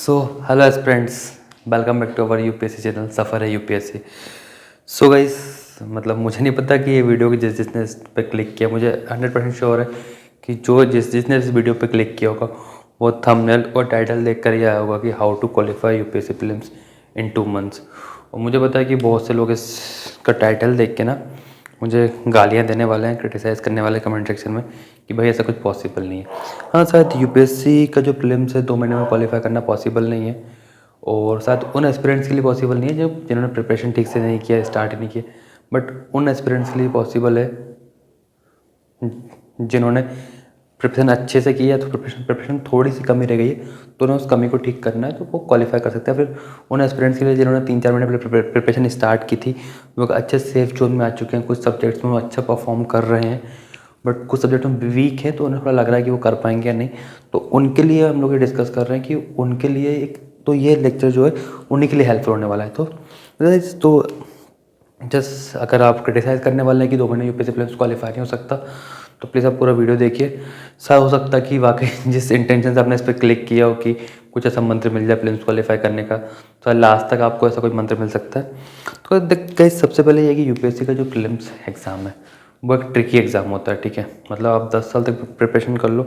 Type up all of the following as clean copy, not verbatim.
So hello aspirants, welcome back to our UPSC channel सफ़र है UPSC. So guys, मतलब मुझे नहीं पता कि ये वीडियो की जिसने इस पर क्लिक किया, मुझे 100% श्योर है कि जिसने इस वीडियो पे क्लिक किया होगा वो थंबनेल और टाइटल देख कर ये आया होगा कि how to qualify UPSC prelims in 2 months. और मुझे पता है कि बहुत से लोग इसका टाइटल देख के ना मुझे गालियाँ देने वाले हैं, क्रिटिसाइज़ करने वाले कमेंट सेक्शन में कि भाई ऐसा कुछ पॉसिबल नहीं है। हाँ, शायद यूपीएससी का जो प्रीलिम्स है 2 महीने में क्वालिफाई करना पॉसिबल नहीं है, और शायद उन एस्पिरेंट्स के लिए पॉसिबल नहीं है जो जिन्होंने प्रिपरेशन ठीक से नहीं किया, स्टार्ट ही नहीं किया। बट उन एस्पिरेंट्स के लिए पॉसिबल है जिन्होंने प्रिपरेशन अच्छे से की है, तो प्रिपरेशन थोड़ी सी कमी रह गई है तो उन्हें उस कमी को ठीक करना है, तो वो क्वालिफाई कर सकते हैं। फिर उन एस्पिरेंट्स के लिए जिन्होंने 3-4 महीने पहले प्रिपरेशन स्टार्ट की थी, वो अच्छे सेफ जोन में आ चुके हैं, कुछ सब्जेक्ट्स में वो अच्छा परफॉर्म कर रहे हैं, बट कुछ सब्जेक्ट में वीक है तो उन्हें थोड़ा लग रहा है कि वो कर पाएंगे या नहीं। तो उनके लिए हम लोग ये डिस्कस कर रहे हैं कि उनके लिए एक तो ये लेक्चर जो है उन्हीं के लिए हेल्पफुल होने वाला है। तो जस्ट अगर आप क्रिटिसाइज़ करने वाले हैं कि 2 महीने यूपीएससी प्रीलिम्स क्वालिफाई नहीं हो सकता, तो प्लीज़ आप पूरा वीडियो देखिए। ऐसा हो सकता है कि वाकई जिस इंटेंशन से आपने इस पर क्लिक किया हो कि कुछ ऐसा मंत्र मिल जाए प्रीलिम्स क्वालिफाई करने का, तो लास्ट तक आपको ऐसा कोई मंत्र मिल सकता है। तो गाइस, सबसे पहले ये कि यूपीएससी का जो प्रीलिम्स एग्ज़ाम है वो एक ट्रिकी एग्ज़ाम होता है, ठीक है। मतलब आप 10 साल तक प्रिपरेशन कर लो,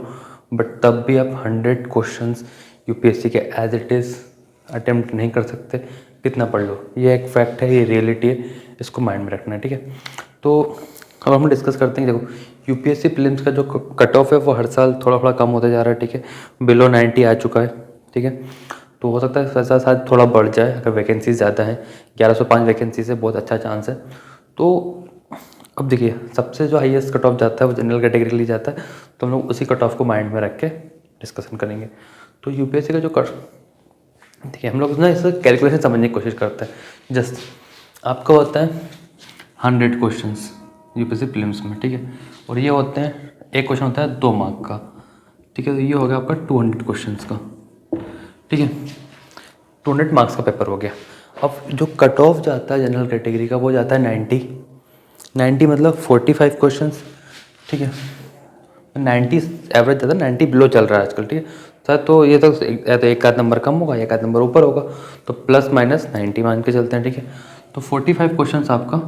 बट तब भी आप 100 क्वेश्चंस यूपीएससी के एज इट इज़ अटेम्प्ट नहीं कर सकते, कितना पढ़ लो। ये एक फैक्ट है, ये रियलिटी है, इसको माइंड में रखना है, ठीक है। तो अब हम डिस्कस करते हैं। देखो, यूपीएससी प्रीलिम्स का जो कट ऑफ है वो हर साल थोड़ा थोड़ा कम होता जा रहा है, ठीक है। बिलो 90 आ चुका है, ठीक है। तो हो सकता है ऐसा शायद थोड़ा बढ़ जाए अगर वैकेंसीज ज़्यादा हैं। 1105 वैकेंसी से बहुत अच्छा चांस है। तो अब देखिए, सबसे जो हाईएस्ट कट ऑफ जाता है वो जनरल कैटेगरी के लिए जाता है, तो हम लोग उसी कट ऑफ को माइंड में रख के डिस्कशन करेंगे। तो यूपीएससी का जो देखिए, हम लोग ना इसे कैलकुलेशन समझने की कोशिश करते हैं। जस्ट आपका होता है 100 क्वेश्चंस यूपीएससी प्रीलिम्स में, ठीक है। और ये होते हैं, एक क्वेश्चन होता है 2 मार्क का, ठीक है। तो ये हो गया आपका 200 क्वेश्चंस का, ठीक है। 200 मार्क्स का पेपर हो गया। अब जो कट ऑफ जाता है जनरल कैटेगरी का वो जाता है 90 मतलब 45 क्वेश्चंस, ठीक है। 90 एवरेज जाता है, 90 बिलो चल रहा है आजकल, ठीक है। सर तो ये तो एक आध नंबर कम होगा, एक आध नंबर ऊपर होगा, तो प्लस माइनस 90 मान के चलते हैं, ठीक है। तो 45 क्वेश्चंस आपका,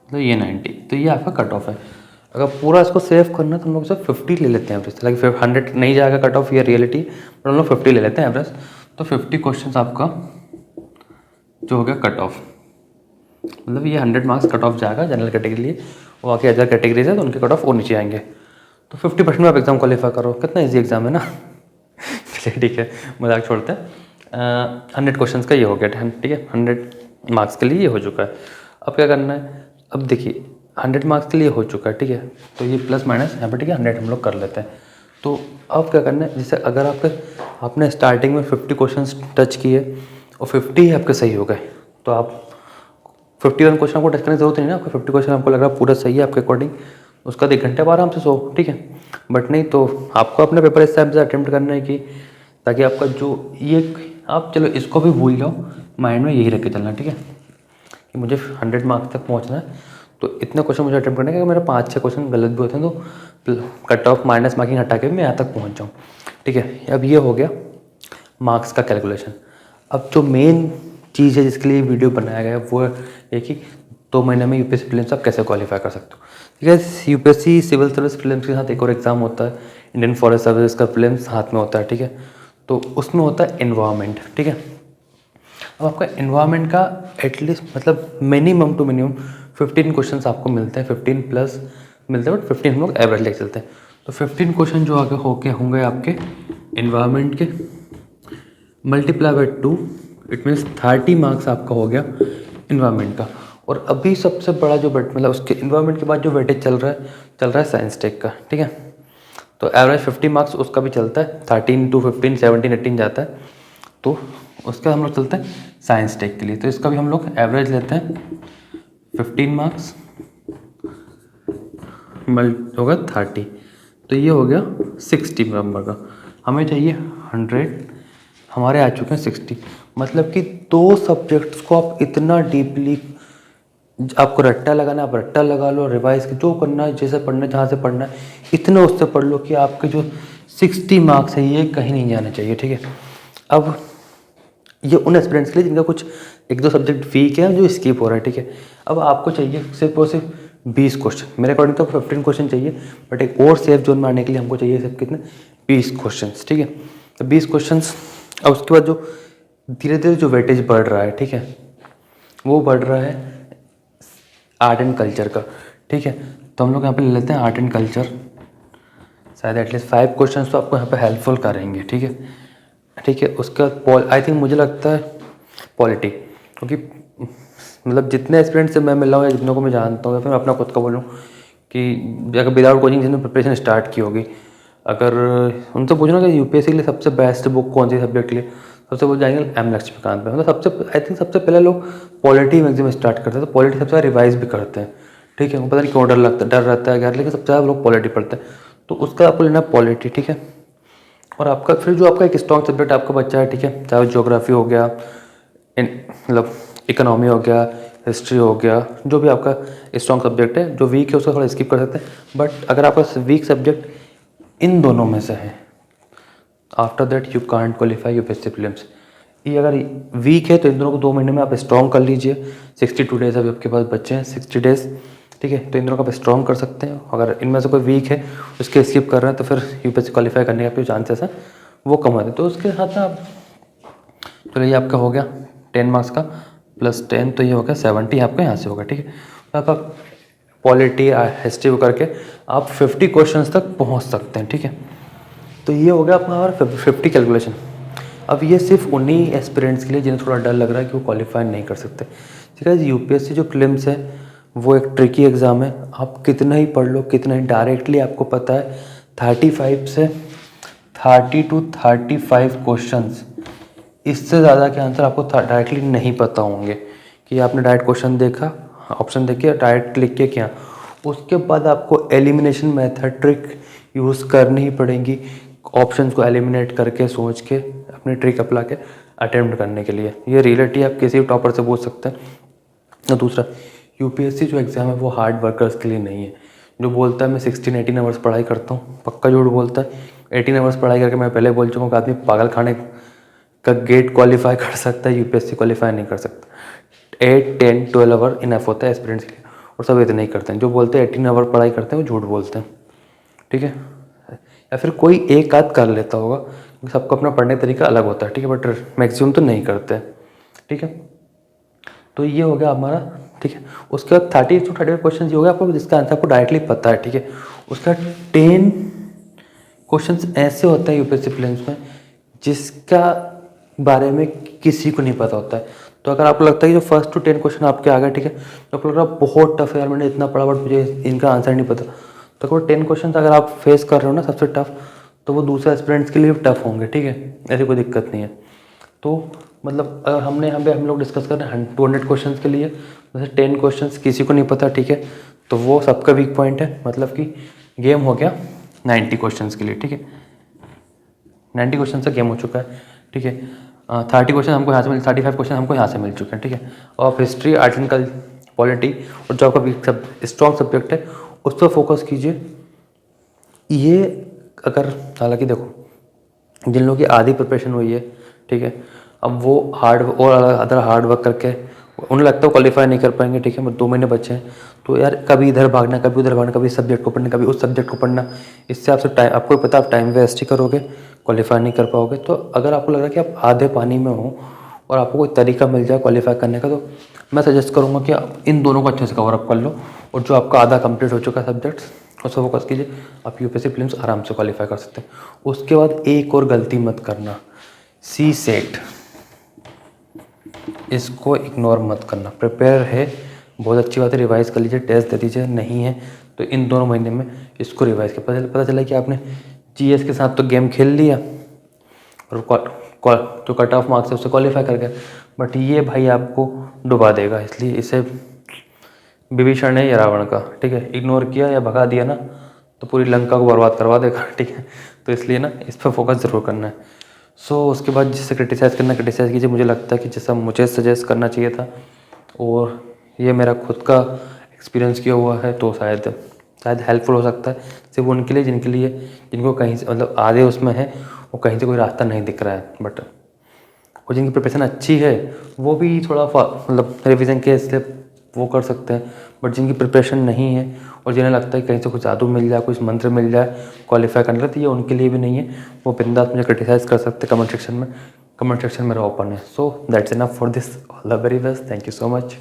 तो ये 90, तो ये आपका कट ऑफ है। अगर पूरा इसको सेव करना है तो हम लोग सिर्फ 50 ले लेते हैं एवरेज, लाइक 100 नहीं जाएगा कट ऑफ, ये रियलिटी, बट हम लोग 50 ले लेते हैं एवरेज। तो 50 क्वेश्चंस आपका जो हो गया कट ऑफ, मतलब ये 100 मार्क्स कट ऑफ जाएगा जनरल कैटेगरी के लिए, और बाकी अदर कैटेगरीज है तो उनके कट ऑफ और नीचे आएंगे। तो 50% में आप एग्ज़ाम क्वालिफाई करो, कितना ईजी एग्ज़ाम है ना। चलिए ठीक है, मजाक छोड़ते हैं। 100 क्वेश्चन का ये हो गया, ठीक है। 100 मार्क्स के लिए ये हो चुका है। अब क्या करना है, अब देखिए 100 मार्क्स के लिए हो चुका है, ठीक है। तो ये प्लस माइनस यहाँ पर, ठीक है, 100 हम लोग कर लेते हैं। तो अब क्या करना है, जैसे अगर आपने स्टार्टिंग में 50 क्वेश्चन टच किए और 50 ही आपके सही हो गए, तो आप 51 क्वेश्चन आपको टच करने की जरूरत नहीं है ना। आपको 50 क्वेश्चन आपको लग रहा है पूरा सही है आपके अकॉर्डिंग, उसका 1 घंटे बाद आराम से सो, ठीक है। बट नहीं, तो आपको अपने पेपर इस टाइप से अटेम्प्ट करना है कि ताकि आपका जो ये, आप चलो इसको भी भूल जाओ, माइंड में यही रख के चलना, ठीक है, कि मुझे 100 मार्क्स तक पहुंचना है, तो इतने क्वेश्चन मुझे अटेम्प्ट करने के, अगर मेरे 5-6 क्वेश्चन गलत भी होते हैं तो कट ऑफ माइनस मार्किंग हटा के मैं यहाँ तक पहुँच जाऊँ, ठीक है। अब ये हो गया मार्क्स का कैलकुलेशन। अब जो मेन चीज़ है जिसके लिए वीडियो बनाया गया है वो है कि 2 महीने में यूपीएससी प्रीलिम्स आप कैसे क्वालिफाई कर सकते हो, ठीक है। यूपीएससी सिविल सर्विस प्रीलिम्स के साथ एक और एग्जाम होता है, इंडियन फॉरेस्ट सर्विस का प्रीलिम्स हाथ में होता है, ठीक है। तो उसमें होता है एनवायरनमेंट, ठीक है। अब आपका एनवायरनमेंट का एटलीस्ट मतलब मिनिमम टू मिनिमम 15 क्वेश्चन आपको मिलते हैं, 15 प्लस मिलते हैं, बट 15 हम लोग एवरेज लेके चलते हैं। तो 15 क्वेश्चन जो आगे होंगे आपके एनवायरनमेंट के, multiply by 2, it means 30 marks आपका हो गया इन्वायरमेंट का। और अभी सबसे बड़ा जो मतलब उसके इन्वायरमेंट के बाद जो वेटेज चल रहा है साइंस टेक का, ठीक है। तो एवरेज 50 मार्क्स उसका भी चलता है, 13 to 15, 17, 18 जाता है, तो उसका हम लोग चलते हैं साइंस टेक के लिए। तो इसका भी हम लोग एवरेज लेते हैं 15 मार्क्स होगा 30, तो ये हो गया 60 नंबर का। हमें चाहिए 100, हमारे आ चुके हैं 60। मतलब कि 2 सब्जेक्ट्स को आप इतना डीपली, आपको रट्टा लगाना आप रट्टा लगा लो, रिवाइज जो करना है, जैसे पढ़ना है, जहाँ से पढ़ना है, इतना उससे पढ़ लो कि आपके जो 60 मार्क्स है, ये कहीं नहीं जाना चाहिए, ठीक है। अब ये उन एस्पिरेंट्स के लिए जिनका कुछ एक दो सब्जेक्ट वीक है जो स्किप हो रहा है, ठीक है। अब आपको चाहिए सिर्फ और सिर्फ 20 क्वेश्चन, मेरे अकॉर्डिंग तो 15 क्वेश्चन चाहिए, बट एक और सेफ जोन में आने के लिए हमको चाहिए सिर्फ कितने 20 क्वेश्चन, ठीक है। तो 20 क्वेश्चन। अब उसके बाद जो धीरे धीरे जो वेटेज बढ़ रहा है, ठीक है, वो बढ़ रहा है आर्ट एंड कल्चर का, ठीक है। तो हम लोग यहाँ पे ले लेते हैं आर्ट एंड कल्चर, शायद एटलीस्ट 5 क्वेश्चन तो आपको यहाँ पे हेल्पफुल करेंगे, ठीक है, ठीक है। उसके बाद आई थिंक मुझे लगता है पॉलिटी, क्योंकि मतलब जितने एस्पिरेंट से मैं मिला हूँ या जितनों को मैं जानता हूँ, या फिर मैं अपना खुद का बोलूँ कि अगर विदाउट कोचिंग जिसने प्रिपरेशन स्टार्ट की होगी, अगर उनसे पूछना कि यूपीएससी के लिए सबसे बेस्ट बुक कौन सी सब्जेक्ट के लिए, सबसे वो जाएंगे एम लक्ष्मीकांत पे। मतलब सबसे आई थिंक सबसे पहले लोग पॉलिटी मैक्सिमम स्टार्ट करते हैं, तो पॉलिटी सबसे ज़्यादा रिवाइज भी करते हैं, ठीक है। वो पता नहीं क्यों डर रहता है यार, लेकिन सबसे ज़्यादा लोग पॉलिटी पढ़ते हैं, तो उसका आपको लेना पॉलिटी, ठीक है। और आपका फिर जो आपका एक स्ट्रॉन्ग सब्जेक्ट आपका बच्चा है, ठीक है, चाहे ज्योग्राफी हो गया, मतलब इकोनॉमी हो गया, हिस्ट्री हो गया, जो भी आपका स्ट्रॉन्ग सब्जेक्ट है, जो वीक है उसको थोड़ा स्किप कर सकते हैं। बट अगर आपका वीक सब्जेक्ट इन दोनों में से है, after that you can't qualify UPSC prelims. ये अगर वीक है तो इन दोनों को 2 महीने में आप स्ट्रॉन्ग कर लीजिए। 62 डेज अभी आपके पास बच्चे हैं, 60 डेज, ठीक है। तो इन दोनों को आप स्ट्रॉन्ग कर सकते हैं। अगर इनमें से कोई वीक है उसके स्किप कर रहे हैं तो फिर यूपीएससी क्वालिफाई करने के आपके चांसेस हैं वो कम होते हैं। तो उसके साथ ना आप, चलो ये आपका हो गया 10 मार्क्स का प्लस 10, तो ये हो गया 70 आपका यहाँ से होगा, ठीक है। तो आपका पॉलिटी हिस्ट्री को करके आप 50 क्वेश्चन तक पहुँच सकते हैं, ठीक है। तो ये हो गया अपना हमारा 50 कैलकुलेशन। अब ये सिर्फ उन्हीं एस्पिरेंट्स के लिए जिन्हें थोड़ा डर लग रहा है कि वो क्वालिफाई नहीं कर सकते, ठीक है। यूपीएससी जो प्रीलिम्स है वो एक ट्रिकी एग्ज़ाम है। आप कितना ही पढ़ लो, कितना ही डायरेक्टली आपको पता है 35 से 30 to 35 क्वेश्चंस, इससे ज़्यादा के आंसर आपको डायरेक्टली नहीं पता होंगे कि आपने डायरेक्ट क्वेश्चन देखा, ऑप्शन देखे, डायरेक्ट क्लिक किया क्या। उसके बाद आपको एलिमिनेशन मेथड ट्रिक यूज़ करनी ही पड़ेगी, ऑप्शंस को एलिमिनेट करके सोच के अपनी ट्रिक अप्लाई के अटेम्प्ट करने के लिए। ये रियलिटी आप किसी भी टॉपर से पूछ सकते हैं। और दूसरा, यूपीएससी जो एग्ज़ाम है वो हार्ड वर्कर्स के लिए नहीं है। जो बोलता है मैं 16-18 आवर्स पढ़ाई करता हूँ, पक्का झूठ बोलता है। 18 आवर्स पढ़ाई करके मैं पहले बोल चुका हूँ कि आदमी पागल खाने का गेट क्वालिफाई कर सकता है, यूपीएससी क्वालिफाई नहीं कर सकता। 8, 10, 12 आवर इनफ होता है एस्पिरेंट्स के लिए, और सब इतने ही करते हैं। जो बोलते हैं 18 आवर पढ़ाई करते हैं वो झूठ बोलते हैं, ठीक है। या फिर कोई एक आध कर लेता होगा, क्योंकि सबका अपना पढ़ने का तरीका अलग होता है, ठीक है, बट मैक्सिमम तो नहीं करते हैं, ठीक है। तो ये हो गया हमारा, ठीक है। उसके बाद 30 to 35 क्वेश्चन ये हो गया आपको जिसका आंसर आपको डायरेक्टली पता है, ठीक है। उसका 10 क्वेश्चन ऐसे होते हैं यूपीएससी प्रीलिम्स में जिसका बारे में किसी को नहीं पता होता है। तो अगर आपको लगता है कि जो फर्स्ट टू 10 क्वेश्चन आपके आ गए, ठीक है, तो आपको लग रहा है बहुत टफ है यार, मैंने इतना पढ़ा बट मुझे इनका आंसर नहीं पता, तो वो 10 क्वेश्चन अगर आप फेस कर रहे हो ना सबसे टफ, तो वो दूसरे एस्पिरेंट्स के लिए भी टफ होंगे, ठीक है। ऐसी कोई दिक्कत नहीं है। तो मतलब अगर हम लोग डिस्कस कर रहे हैं 200 क्वेश्चन के लिए, जैसे 10 क्वेश्चन किसी को नहीं पता, ठीक है, तो वो सबका वीक पॉइंट है। मतलब कि गेम हो गया 90 क्वेश्चन के लिए, ठीक है। 90 क्वेश्चन से गेम हो चुका है, ठीक है। 30 क्वेश्चन हमको यहाँ से 35 क्वेश्चन हमको यहाँ से मिल चुके हैं, ठीक है। और history, art and culture, polity और जो आपका वीक स्ट्रॉन्ग सब्जेक्ट है उस पर फोकस कीजिए। ये अगर, हालांकि देखो जिन लोगों की आधी प्रिपरेशन हुई है, ठीक है, अब वो अदर हार्ड वर्क करके उन्हें लगता है क्वालिफाई नहीं कर पाएंगे, ठीक है। 2 महीने बचे हैं, तो यार कभी इधर भागना, कभी उधर भागना, कभी इस सब्जेक्ट को पढ़ना, कभी उस सब्जेक्ट को पढ़ना, इससे आपसे टाइम, आपको पता आप टाइम वेस्ट ही करोगे, क्वालिफाई नहीं कर पाओगे। तो अगर आपको लग रहा है कि आप आधे पानी में हो और आपको कोई तरीका मिल जाए क्वालिफाई करने का, तो मैं सजेस्ट करूँगा कि आप इन दोनों को अच्छे से कवर अप कर लो, और जो आपका आधा कंप्लीट हो चुका है सब्जेक्ट्स उस पर फोकस कीजिए। आप यूपीएससी प्रीलिम्स आराम से क्वालिफाई कर सकते हैं। उसके बाद एक और गलती मत करना, सी सेट, इसको इग्नोर मत करना। प्रिपेयर है, बहुत अच्छी बात है, रिवाइज़ कर लीजिए, टेस्ट दे दीजिए, नहीं है तो इन दोनों महीने में इसको रिवाइज़ कर, पता चला कि आपने जीएस के साथ तो गेम खेल लिया और जो कट ऑफ मार्क्स है उससे क्वालिफाई कर गए, बट ये भाई आपको डुबा देगा। इसलिए इसे विभीषण है या रावण का, ठीक है, इग्नोर किया या भगा दिया ना तो पूरी लंका को बर्बाद करवा देगा, ठीक है। तो इसलिए ना इस पर फोकस ज़रूर करना है। उसके बाद जिससे क्रिटिसाइज़ करना क्रिटिसाइज़ कीजिए। मुझे लगता है कि जैसा मुझे सजेस्ट करना चाहिए था और ये मेरा खुद का एक्सपीरियंस किया हुआ है, तो शायद शायद हेल्पफुल हो सकता है सिर्फ उनके लिए जिनको कहीं से मतलब आधे उसमें है, वो कहीं से कोई रास्ता नहीं दिख रहा है। बट और जिनकी प्रिपरेशन अच्छी है वो भी थोड़ा मतलब रिवीजन के इसलिए वो कर सकते हैं। बट जिनकी प्रिपरेशन नहीं है और जिन्हें लगता है कहीं से कुछ जादू मिल जाए, कुछ मंत्र मिल जाए क्वालिफाई करने का, तो ये उनके लिए भी नहीं है। वो बिंदास मुझे क्रिटिसाइज़ कर सकते हैं कमेंट सेक्शन में। कमेंट सेक्शन मेरा ओपन है। So that's enough for this. All the very best. Thank you so much.